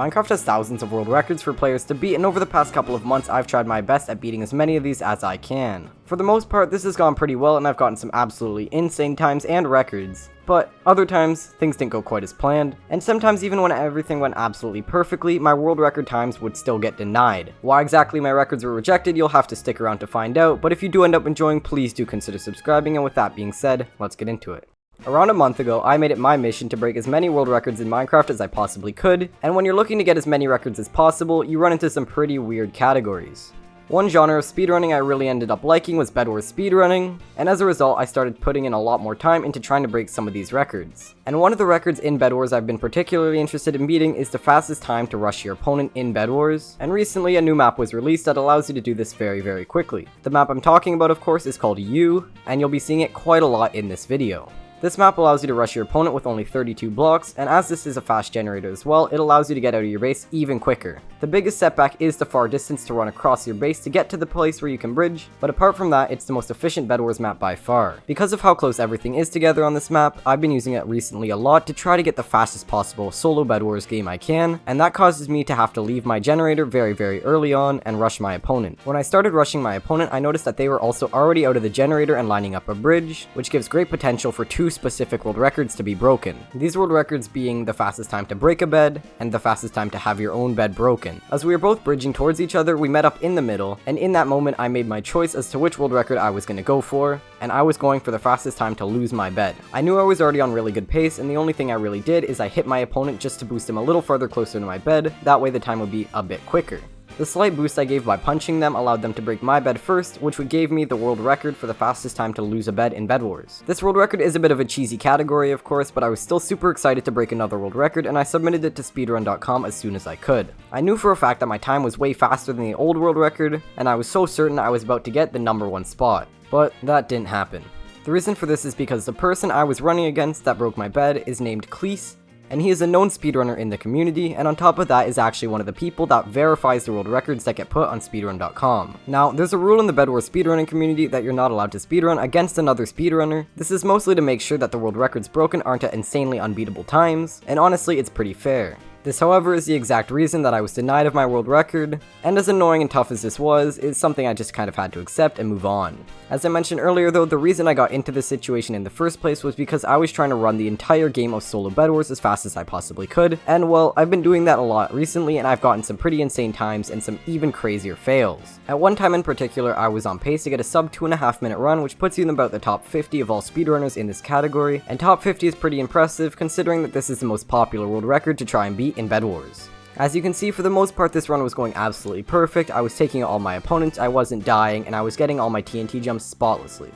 Minecraft has thousands of world records for players to beat, and over the past couple of months I've tried my best at beating as many of these as I can. For the most part, this has gone pretty well and I've gotten some absolutely insane times and records. But other times, things didn't go quite as planned, and sometimes even when everything went absolutely perfectly, my world record times would still get denied. Why exactly my records were rejected, you'll have to stick around to find out, but if you do end up enjoying, please do consider subscribing, and with that being said, let's get into it. Around a month ago, I made it my mission to break as many world records in Minecraft as I possibly could, and when you're looking to get as many records as possible, you run into some pretty weird categories. One genre of speedrunning I really ended up liking was bedwars speedrunning, and as a result I started putting in a lot more time into trying to break some of these records. And one of the records in bedwars I've been particularly interested in beating is the fastest time to rush your opponent in bedwars, and recently a new map was released that allows you to do this very quickly. The map I'm talking about, of course, is called U, and you'll be seeing it quite a lot in this video. This map allows you to rush your opponent with only 32 blocks, and as this is a fast generator as well, it allows you to get out of your base even quicker. The biggest setback is the far distance to run across your base to get to the place where you can bridge, but apart from that, it's the most efficient bedwars map by far. Because of how close everything is together on this map, I've been using it recently a lot to try to get the fastest possible solo bedwars game I can, and that causes me to have to leave my generator very early on and rush my opponent. When I started rushing my opponent, I noticed that they were also already out of the generator and lining up a bridge, which gives great potential for two specific world records to be broken. These world records being the fastest time to break a bed, and the fastest time to have your own bed broken. As we were both bridging towards each other, we met up in the middle, and in that moment I made my choice as to which world record I was going to go for, and I was going for the fastest time to lose my bed. I knew I was already on really good pace, and the only thing I really did is I hit my opponent just to boost him a little farther closer to my bed, that way the time would be a bit quicker. The slight boost I gave by punching them allowed them to break my bed first, which would give me the world record for the fastest time to lose a bed in bedwars. This world record is a bit of a cheesy category, of course, but I was still super excited to break another world record, and I submitted it to speedrun.com as soon as I could. I knew for a fact that my time was way faster than the old world record, and I was so certain I was about to get the #1 spot. But that didn't happen. The reason for this is because the person I was running against that broke my bed is named Cleese, and he is a known speedrunner in the community, and on top of that is actually one of the people that verifies the world records that get put on speedrun.com. Now, there's a rule in the bedwars speedrunning community that you're not allowed to speedrun against another speedrunner. This is mostly to make sure that the world records broken aren't at insanely unbeatable times, and honestly, it's pretty fair. This, however, is the exact reason that I was denied of my world record, and as annoying and tough as this was, it's something I just kind of had to accept and move on. As I mentioned earlier though, the reason I got into this situation in the first place was because I was trying to run the entire game of solo bedwars as fast as I possibly could, and well, I've been doing that a lot recently, and I've gotten some pretty insane times and some even crazier fails. At one time in particular, I was on pace to get a sub 2.5 minute run, which puts you in about the top 50 of all speedrunners in this category, and top 50 is pretty impressive considering that this is the most popular world record to try and beat in bedwars. As you can see, for the most part this run was going absolutely perfect. I was taking out all my opponents, I wasn't dying, and I was getting all my TNT jumps spotlessly.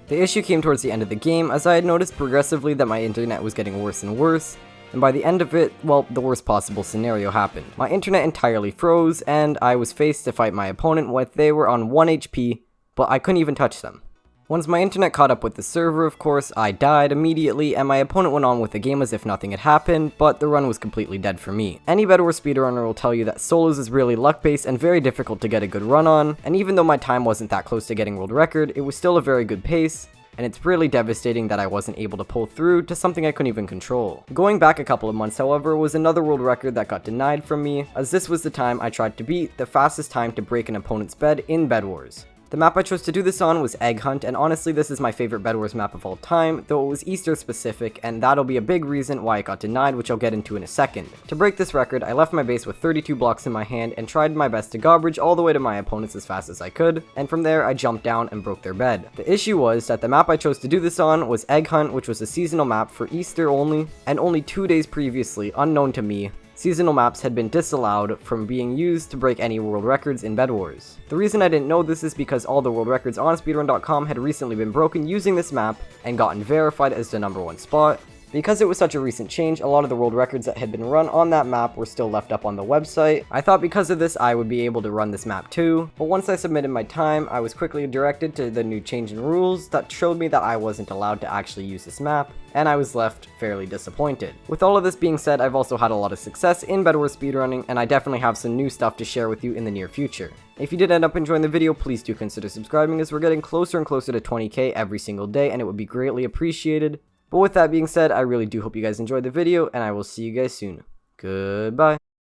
The issue came towards the end of the game, as I had noticed progressively that my internet was getting worse and worse, and by the end of it, well, the worst possible scenario happened. My internet entirely froze, and I was faced to fight my opponent when they were on 1 HP, but I couldn't even touch them. Once my internet caught up with the server, of course, I died immediately, and my opponent went on with the game as if nothing had happened, but the run was completely dead for me. Any bedwars speedrunner will tell you that solos is really luck-based and very difficult to get a good run on, and even though my time wasn't that close to getting world record, it was still a very good pace, and it's really devastating that I wasn't able to pull through to something I couldn't even control. Going back a couple of months, however, was another world record that got denied from me, as this was the time I tried to beat the fastest time to break an opponent's bed in bedwars. The map I chose to do this on was Egg Hunt, and honestly this is my favorite bedwars map of all time, though it was Easter specific, and that'll be a big reason why it got denied, which I'll get into in a second. To break this record, I left my base with 32 blocks in my hand and tried my best to garbage all the way to my opponents as fast as I could, and from there I jumped down and broke their bed. The issue was that the map I chose to do this on was Egg Hunt, which was a seasonal map for Easter only, and only 2 days previously, unknown to me, seasonal maps had been disallowed from being used to break any world records in bedwars. The reason I didn't know this is because all the world records on speedrun.com had recently been broken using this map and gotten verified as the #1 spot. Because it was such a recent change, a lot of the world records that had been run on that map were still left up on the website. I thought because of this I would be able to run this map too, but once I submitted my time, I was quickly directed to the new change in rules that showed me that I wasn't allowed to actually use this map, and I was left fairly disappointed. With all of this being said, I've also had a lot of success in bedwars speedrunning, and I definitely have some new stuff to share with you in the near future. If you did end up enjoying the video, please do consider subscribing, as we're getting closer and closer to 20k every single day, and it would be greatly appreciated. But with that being said, I really do hope you guys enjoyed the video, and I will see you guys soon. Goodbye.